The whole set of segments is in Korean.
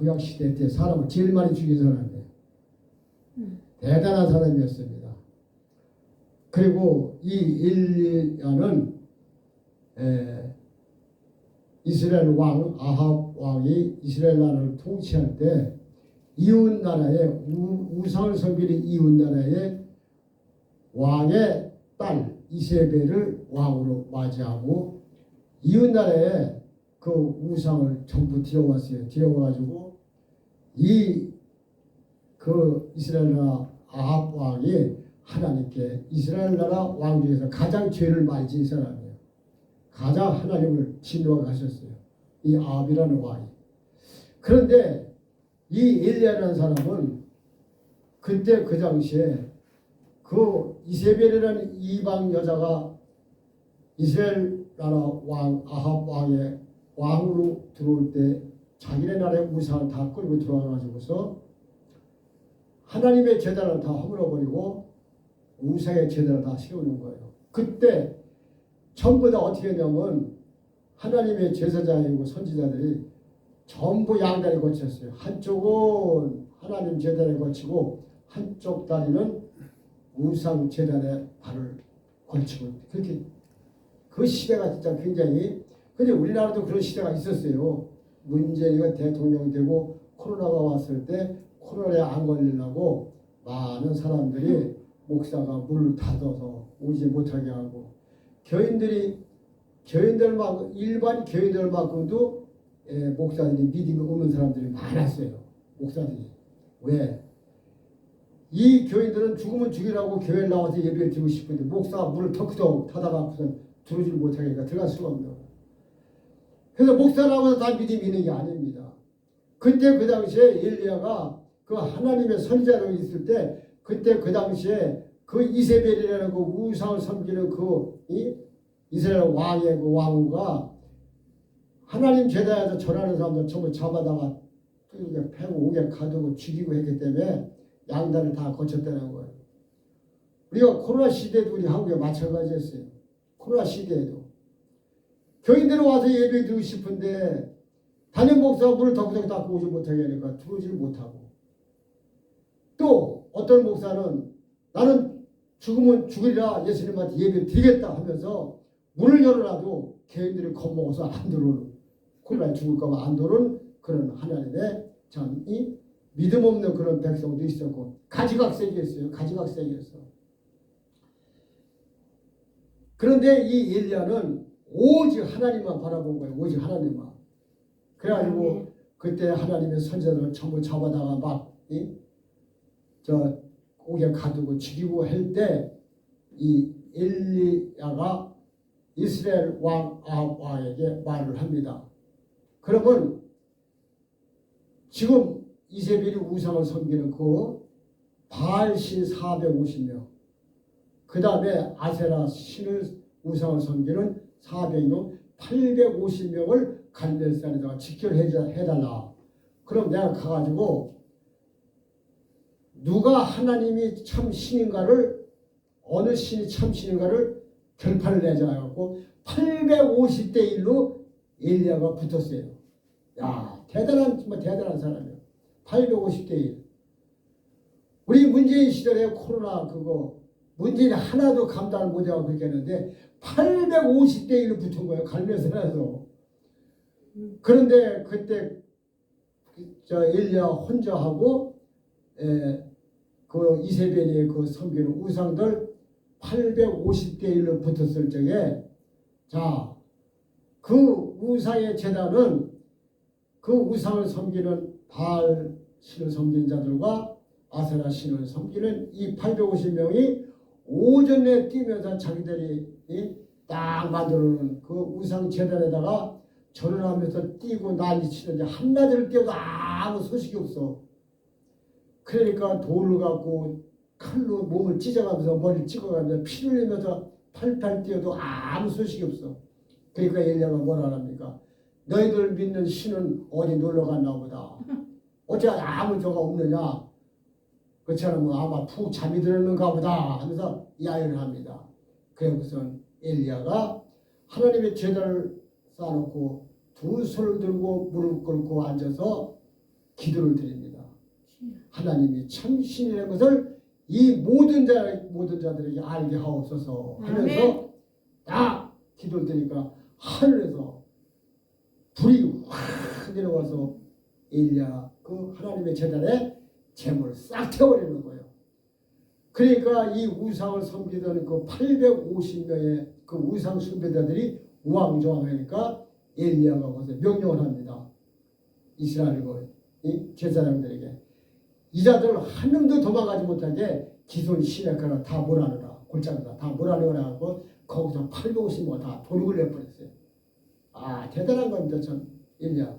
구약시대 때 사람을 제일 많이 죽인 사람이에요. 대단한 사람이었습니다. 그리고 이 엘리야는 이스라엘 왕 아합 왕이 이스라엘 나라를 통치할 때 이웃 나라의 우상을 섬기는 이웃 나라의 왕의 딸 이세벨을 왕으로 맞이하고 이웃 나라에 그 우상을 전부 들여왔어요. 들여와가지고 그 이스라엘 나라 아합 왕이 하나님께 이스라엘 나라 왕 중에서 가장 죄를 많이 지은 사람이에요. 가장 하나님을 진노하셨어요. 이 아합이라는 왕이. 그런데 이 엘리야라는 사람은 그때 그 당시에 그 이세벨이라는 이방 여자가 이스라엘 나라 왕 아합 왕의 왕으로 들어올 때 자기네 나라의 우상을 다 끌고 들어와가지고서 하나님의 제단을 다 허물어버리고 우상의 제단을 다 세우는 거예요. 그때 전부 다 어떻게 했냐면 하나님의 제사장이고 선지자들이 전부 양다리 거쳤어요. 한쪽은 하나님 제단에 거치고 한쪽 다리는 우상 제단에 발을 걸치고 그렇게 그 시대가 진짜 굉장히 근데 우리나라도 그런 시대가 있었어요. 문재인이가 대통령 되고 코로나가 왔을 때 코로나에 안 걸리려고 많은 사람들이 목사가 문을 닫아서 오지 못하게 하고 교인들만 일반 교인들만큼도 목사들이 믿음이 없는 사람들이 많았어요. 목사들이 왜? 이 교인들은 죽으면 죽이라고 교회에 나와서 예배를 드리고 싶은데 목사가 문을 턱턱 닫아갖고서 들어오지 못하니까 들어갈 수가 없는 거예요. 그래서 목사 나와서 다 믿음이 있는 게 아닙니다. 그때 그 당시에 엘리야가 그 하나님의 선지자로 있을 때 그때 그 당시에 그 이세벨이라는 그 우상을 섬기는 그 이스라엘 왕의 그 왕후가 하나님 제단에서 절하는 사람들 전부 잡아다가 패고 옥에 가두고 죽이고 했기 때문에 양단을 다 거쳤다는 거예요. 우리가 코로나 시대도 우리 한국에 마찬가지였어요. 코로나 시대에도 교인들은 와서 예배 드리고 싶은데 담임 목사가 문을 덕덕 닫고 오지 못하게 하니까 들어오지를 못하고 또 어떤 목사는 나는 죽으면 죽으리라 예수님한테 예배 드리겠다 하면서 문을 열어놔도 교인들이 겁먹어서 안 들어오는 코로나에 죽을까 봐 안 들어오는 그런 하나님의 참 이 믿음 없는 그런 백성도 있었고 가지각색이었어요. 가지각색이었어. 그런데 이 엘리야는 오직 하나님만 바라본 거예요. 오직 하나님만. 그래가지고 그때 하나님의 선지자들을 전부 잡아다가 막 옥에 가두고 죽이고 할 때 이 엘리야가 이스라엘 왕 아합 왕에게 말을 합니다. 그러면 지금 이세벨이 우상을 섬기는 그 바알신 450명 그 다음에 아세라 신을 우상을 섬기는 400명 850명을 갈멜산에다가 직결해달라. 그럼 내가 가가지고 누가 하나님이 참 신인가를 어느 신이 참 신인가를 결판을 내자 해갖고 850대 1로 엘리야가 붙었어요. 야 대단한 사람이에요. 850대 1. 우리 문재인 시절에 코로나 그거 문재인이 하나도 감당을 못하고 그렇게 했는데 850대 1로 붙은 거예요. 갈멜산에서. 그런데 그때 엘리야 혼자 하고 그 이세벨이 그 섬기는 우상들 850대 1로 붙었을 적에 그 우상의 제단은 그 우상을 섬기는 바알 신을 섬기는 자들과 아세라 신을 섬기는 이 850명이 오전에 뛰면서 자기들이 딱 만들어놓은 그 우상 제단에다가 절을 하면서 뛰고 난리 치는데 한나절을 뛰어도 아무 소식이 없어. 그러니까 돌을 갖고 칼로 몸을 찢어가면서 머리를 찍어가면서 피를 흘리면서 팔팔 뛰어도 아무 소식이 없어. 그러니까 엘리야가 뭐라 합니까? 너희들 믿는 신은 어디 놀러 갔나 보다. 어째 아무 저가 없느냐? 그렇지 않으면 아마 푹 잠이 들었는가 보다 하면서 이야기를 합니다. 그래서 엘리야가 하나님의 제단을 쌓아놓고 두 손을 들고 무릎 꿇고 앉아서 기도를 드립니다. 하나님이 참 신이라는 것을 이 모든 자들에게 알게 하옵소서 하면서 딱 기도를 드리니까 하늘에서 불이 확 내려와서 엘리야 그 하나님의 제단에 재물을 싹 태워버리는 거예요. 그러니까 이 우상을 섬기던 그 850명의 그 우상 숭배자들이 우왕좌왕하니까 엘리야가 거기서 명령을 합니다. 이스라엘 이 제사장들에게 이 자들 한 놈도 도망가지 못하게 기손 시내가라 다 몰아넣으라 골짜기다 다 몰아넣으라 하고 거기서 850명 다 도륙을 내버렸어요. 아 대단한 겁니다 참 엘리야.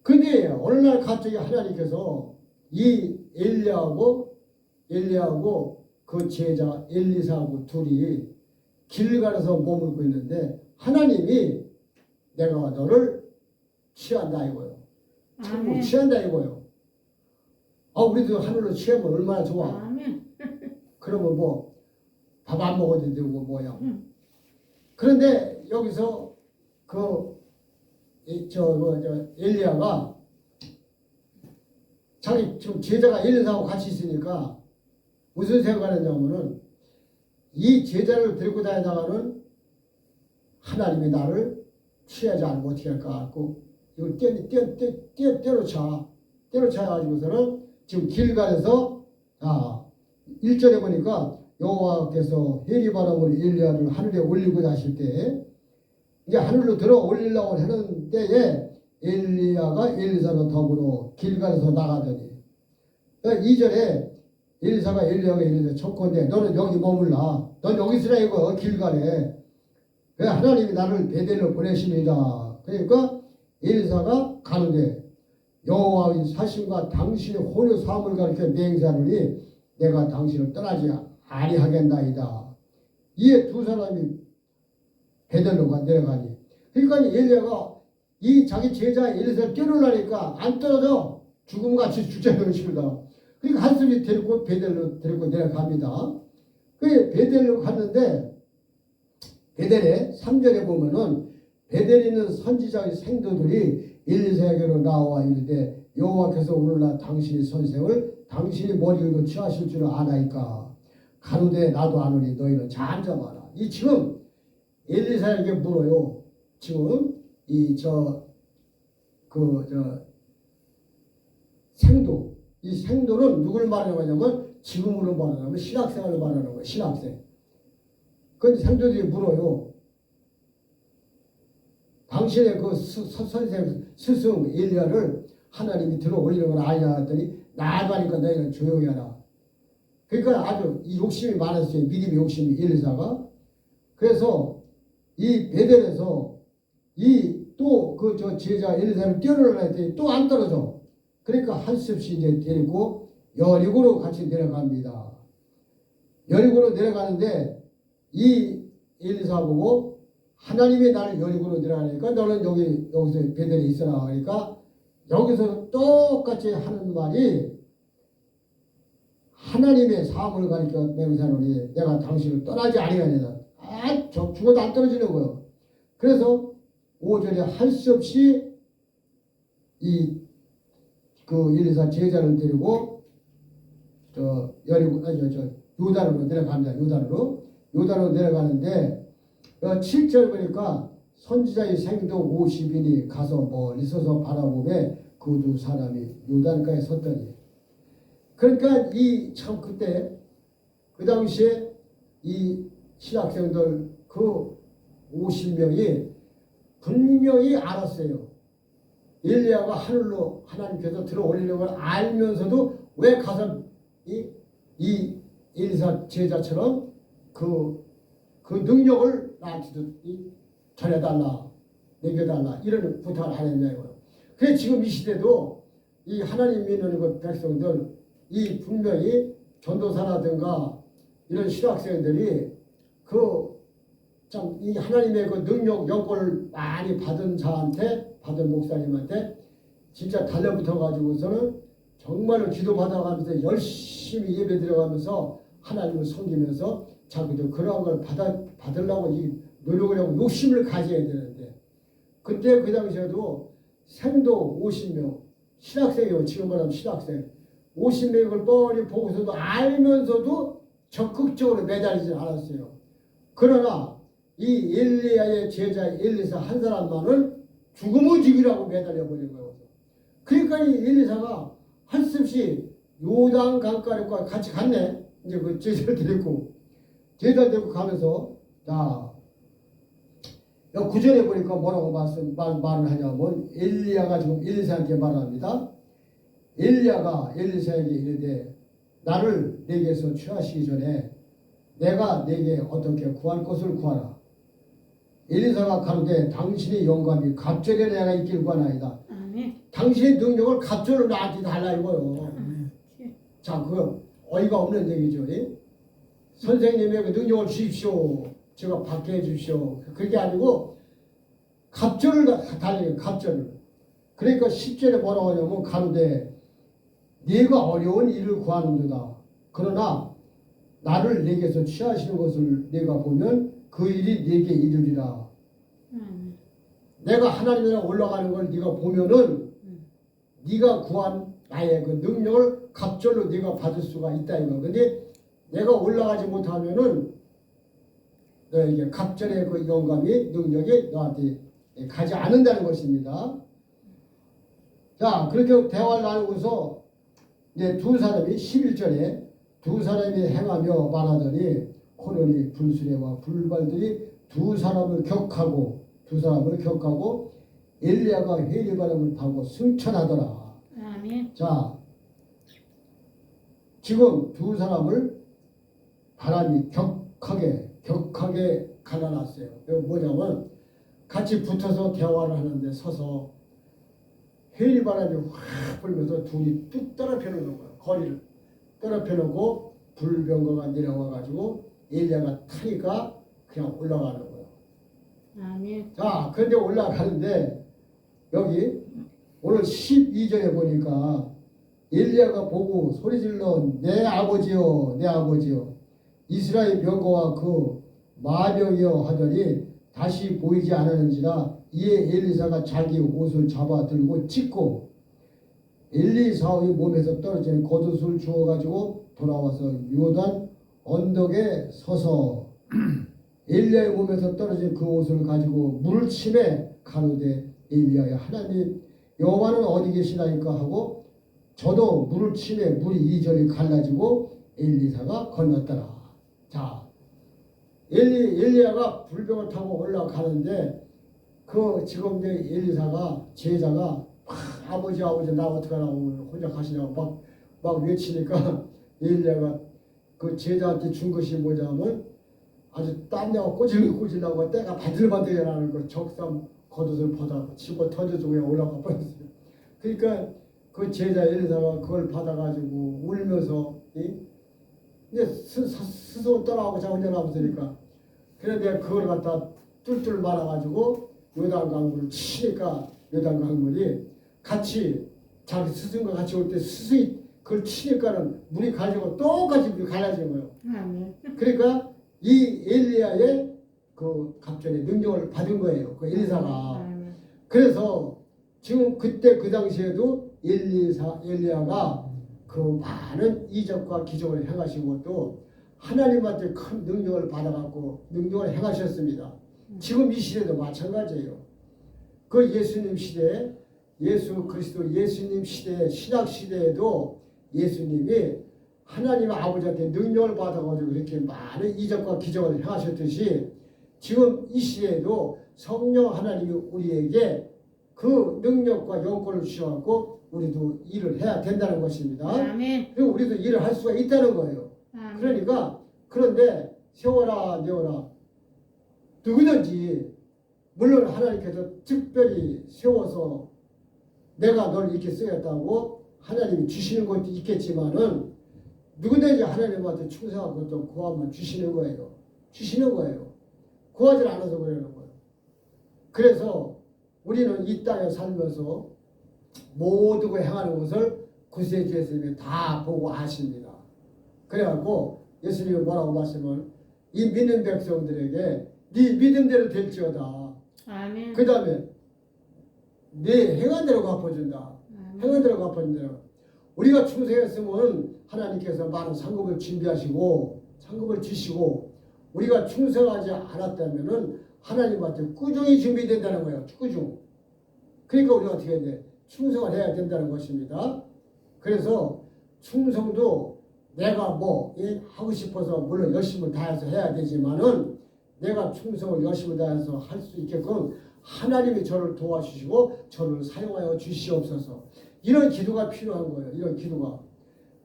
근데 어느 날 갑자기 하나님께서 이 엘리야하고 그 제자 엘리사하고 둘이 길가에서 머물고 있는데 하나님이 내가 너를 취한다 이거예요. 참으로 취한다 이거예요. 아 우리도 하늘로 취하면 얼마나 좋아. 그러면 뭐 밥 안 먹어도 되고 뭐야. 그런데 여기서 엘리야가 자기 지금 제자가 엘리사하고 같이 있으니까 무슨 생각을 했냐면은 이 제자를 데리고 다니다가는 하나님이 나를 취하지 않으면 어떻게 할까 하고 이걸 때려쳐 가지고서는 지금 길가에서 1절에 보니까 여호와께서 해리바람을 엘리야를 하늘에 올리고 하실 때 이제 하늘로 들어 올리려고 하는 때에 엘리야가 엘리사로 더불어 길가에서 나가더니 2절에 엘리사가 엘리야가 이르되 촉건데 너는 여기 머물라. 넌 여기 있으라 이거 길가에. 그래 하나님이 나를 베델로 보내십니다. 그러니까 엘리사가 가는데 여호와의 사심과 당신의 혼유 사함을 가르쳐 맹세하노니 내가 당신을 떠나지 아니하겠나이다. 이에 두 사람이 베델로가 내려가니 그러니까 엘리야가 이 자기 제자 엘리사를 뛰어놀라니까 안 떨어져 죽음같이 죽자는 것입니다. 그러니까 한 소리 데리고 베델로 데리고 내려갑니다. 그 베델로 갔는데 베델에 3절에 보면은 베델에 있는 선지자의 생도들이 엘리사에게로 나와 이르되 여호와께서 오늘날 당신의 선생을 당신이 머리 위로 취하실 줄을 아나이까 가로되 나도 아노니 너희는 잠잠하라. 이 지금 엘리사에게 물어요. 지금 생도 이 생도는 누굴 말하는 거냐면 지금으로 말하면 신학생을 말하는 거예요. 신학생. 그런데 생도들이 물어요. 당신의 그 선생 스승 엘리야를 하나님이 들어 올리는 건 아니냐 했더니 나도 하니까 너희는 조용히 하라. 그러니까 아주 이 욕심이 많았어요. 믿음의 욕심이 엘리사가. 그래서 이 베델에서 이 또 그 제자 엘리사를 뛰어내려 했더니 또 안 떨어져. 그러니까 할 수 없이 이제 데리고 여리고로 같이 내려갑니다. 여리고로 내려가는데 이 엘리사 보고 하나님이 나를 여리고로 내려가니까 너는 여기서 베델에 있어라. 그러니까 여기서 똑같이 하는 말이 하나님의 사함을 가리켜 맹세하노니 내가 당신을 떠나지 아니하니라. 죽어도 안 떨어지는 거예요. 그래서 5절에 할 수 없이 그 엘리사 제자를 데리고 요단으로 내려갑니다. 요단으로 내려가는데 7절 보니까 선지자의 생도 50인이 가서 멀리 서서 바라보매 그 두 사람이 요단가에 섰더니 그러니까 참 그때 그 당시에 이 신학생들 그 50명이 분명히 알았어요. 엘리야가 하늘로 하나님께서 들어 올리는 걸 알면서도 왜 가서 이 엘리사 제자처럼 그 능력을 나한테도 전해달라, 내겨달라 이런 부탁을 안 했냐고요. 그래서 지금 이 시대도 이 하나님 믿는 그 백성들 이 분명히 전도사라든가 이런 신학생들이 참 이 하나님의 그 능력 영권을 많이 받은 자한테 받은 목사님한테 진짜 달려붙어 가지고서는 정말로 기도 받아가면서 열심히 예배 드려가면서 하나님을 섬기면서 자기도 그러한 걸 받으려고 노력을 하고 욕심을 가져야 되는데 그때 그 당시에도 생도 50명 신학생이요. 지금 말하면 신학생. 50명을 뻔히 보고서도 알면서도 적극적으로 매달리지 않았어요. 그러나 이 엘리야의 제자 엘리사 한 사람만은 죽음의 죽이라고 매달려 버린 거예요. 그러니까 이 엘리사가 할 수 없이 요단 강가로 같이 갔네. 이제 그 제자를 데리고 가면서 자, 구절에 보니까 뭐라고 말을 하냐면 엘리야가 지금 엘리사한테 말합니다. 엘리야가 엘리사에게 이르되 나를 내게서 취하시기 전에 내가 내게 어떻게 구할 것을 구하라. 엘리사가 가로되 당신의 영감이 갑절에 내가 있길 구하나이다. 당신의 능력을 갑절로 나한테 달라 이거요. 자, 그 어이가 없는 얘기죠. 선생님의 그 능력을 주십시오. 제가 받게 해주십시오. 그게 아니고 갑절을 달래요. 갑절을. 그러니까 10절에 뭐라고 하냐면 가로되 네가 어려운 일을 구하는도다. 그러나 나를 내게서 취하시는 것을 내가 보면 그 일이 네게 이르리라. 내가 하나님이라 올라가는 걸 네가 보면은 네가 구한 나의 그 능력을 갑절로 네가 받을 수가 있다 이거. 근데 내가 올라가지 못하면은 너에게 갑절의 그 영감이 능력이 너한테 가지 않는다는 것입니다. 자, 그렇게 대화를 나누고서 이제 두 사람이 11절에 두 사람이 행하며 말하더니 코론이 불수레와 불발들이 두 사람을 격하고 엘리야가 회리바람을 타고 승천하더라. 아멘. 자, 지금 두 사람을 바람이 격하게 갈라놨어요. 이거 뭐냐면 같이 붙어서 대화를 하는데 서서 회리바람이 확 불면서 둘이 뚝 떨어져 놓는 거예요. 거리를 떨어져 놓고 불병거가 내려와 가지고 엘리야가 타니까 그냥 올라가는 거예요. 아멘. 자, 그런데 올라가는데 여기 오늘 12절에 보니까 엘리야가 보고 소리질러 내 아버지여 내 아버지여 이스라엘 병거와 그 마병이여 하더니 다시 보이지 않았는지라 이에 엘리사가 자기 옷을 잡아 들고 찢고 엘리사의 몸에서 떨어진 겉옷을 주워가지고 돌아와서 요단 언덕에 서서 엘리야의 몸에서 떨어진 그 옷을 가지고 물을 치매 가로되 엘리야의 하나님 여호와는 어디 계시나이까 하고 저도 물을 치매 물이 이리저리 갈라지고 엘리사가 건넜더라. 자, 엘리야가 불병을 타고 올라가는데 그 지금 이제 엘리사가 제자가 아버지 나 어떡하라고 혼자 가시냐고 막 외치니까 엘리야가 그 제자한테 준 것이 뭐냐면 아주 땀내고 꼬질꼬질하고 때가 바들바들하는 그 적삼 겉옷을 벗어 치고 던져주고 그냥 올라가 버렸어요. 그러니까 그 제자 엘리사가 그걸 받아가지고 울면서 이제 스스로 떠나고 자 혼자 남았으니까 그런데 그걸 갖다 뚫뚫 말아가지고 요단 강물을 치니까 요단 강물이 같이 자기 스승과 같이 올 때 스승이 그걸 치니까는 물이 가지고 똑같이 물이 갈라지는 거예요. 아멘. 그러니까 이 엘리야의 그 갑절의 능력을 받은 거예요. 그 엘리사가. 아멘. 그래서 지금 그때 그 당시에도 엘리야가 그 많은 이적과 기적을 행하시고 또 하나님한테 큰 능력을 받아갖고 능력을 행하셨습니다. 지금 이 시대도 마찬가지예요. 그 예수님 시대, 예수 그리스도 예수님 시대, 신약 시대에도 예수님이 하나님 아버지한테 능력을 받아가지고 이렇게 많은 이적과 기적을 행하셨듯이 지금 이 시대에도 성령 하나님이 우리에게 그 능력과 영권을 주셔갖고 우리도 일을 해야 된다는 것입니다. 아멘. 그리고 우리도 일을 할 수가 있다는 거예요. 아멘. 그러니까 그런데 세워라 내어라 누구든지 물론 하나님께서 특별히 세워서 내가 너를 이렇게 쓰겠다고 하나님이 주시는 것도 있겠지만은 누구든지 하나님한테 충성한 것도 구하면 주시는 거예요. 주시는 거예요. 구하지 않아서 그러는 거예요. 그래서 우리는 이 땅에 살면서 모든 걸 행하는 것을 구세주 예수님이 다 보고 아십니다. 그래갖고 예수님이 뭐라고 말씀을 이 믿는 백성들에게 네 믿음대로 될지어다. 아멘. 그 다음에 네 행한 대로 갚아준다. 아멘. 행한대로 갚아준대요. 우리가 충성했으면 하나님께서 많은 상급을 준비하시고 상급을 주시고, 우리가 충성하지 않았다면은 하나님한테 꾸중이 준비된다는 거예요. 꾸중. 그러니까 우리가 어떻게 해야 돼? 충성을 해야 된다는 것입니다. 그래서 충성도 내가 뭐 하고 싶어서 물론 열심을 다해서 해야 되지만은, 내가 충성을 열심히 다해서 할 수 있게끔 하나님이 저를 도와주시고 저를 사용하여 주시옵소서. 이런 기도가 필요한 거예요. 이런 기도가.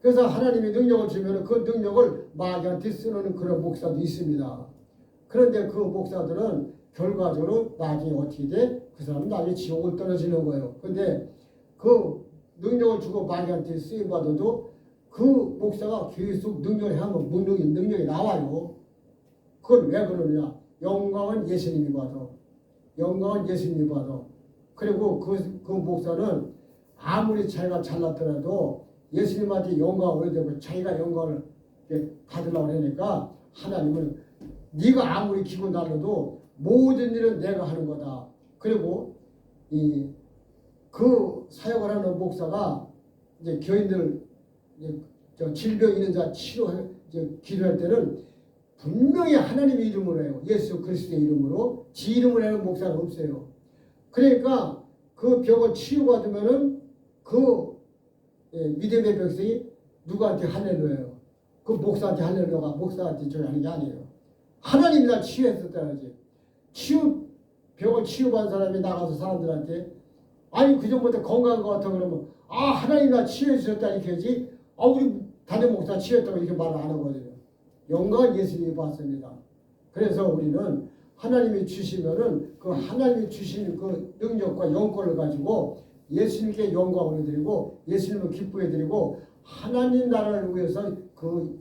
그래서 하나님이 능력을 주면 그 능력을 마귀한테 쓰는 그런 목사도 있습니다. 그런데 그 목사들은 결과적으로 나중에 어떻게 돼? 그 사람은 나중에 지옥을 떨어지는 거예요. 근데 그 능력을 주고 마귀한테 쓰임받아도 그 목사가 계속 능력을 하면 능력이 나와요. 그걸 왜 그러느냐? 영광은 예수님이 받아. 영광은 예수님이 받아. 그리고 그 목사는 아무리 자기가 잘났더라도 예수님한테 영광을 얻어고 자기가 영광을 받으려고 하니까, 하나님은 네가 아무리 기고 날려도 모든 일은 내가 하는 거다. 그리고 그 사역을 하는 목사가 이제 교인들 질병 있는 자 기도할 때는 분명히 하나님의 이름으로 해요. 예수 그리스도의 이름으로. 지 이름으로 하는 목사는 없어요. 그러니까 그 병을 치유받으면은 그 믿음의 백성이 누구한테 할렐루야예요. 그 목사한테 할렐루야가 목사한테 저기 하는 게 아니에요. 하나님이 날 치유했었다지. 병을 치유받은 사람이 나가서 사람들한테, 아니 그 전부터 건강한 것 같아 그러면, 아 하나님 날 치유해 주셨다 이렇게 하지, 아 우리 담임 목사 치유했다고 이렇게 말을 안 하거든요. 영광은 예수님이 받습니다. 그래서 우리는 하나님이 주시면은 그 하나님이 주신 그 능력과 영권을 가지고 예수님께 영광을 드리고 예수님을 기뻐해 드리고 하나님 나라를 위해서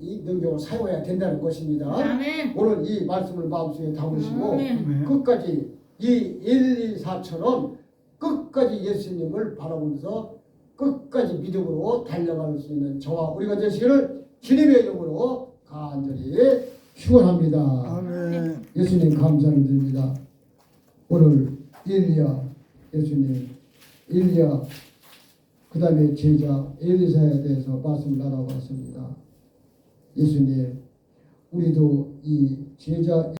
이 능력을 사용해야 된다는 것입니다. 아멘. 오늘 이 말씀을 마음속에 담으시고 아멘. 끝까지 이 1, 2, 4처럼 끝까지 예수님을 바라보면서 끝까지 믿음으로 달려갈 수 있는 저와 우리가 되시기를 주님의 이름으로 간절히 축원합니다. 아멘. 예수님 감사를 드립니다. 오늘 예수님 엘리야 그 다음에 제자 엘리사에 대해서 말씀을 나눠봤습니다. 예수님, 우리도 이 제자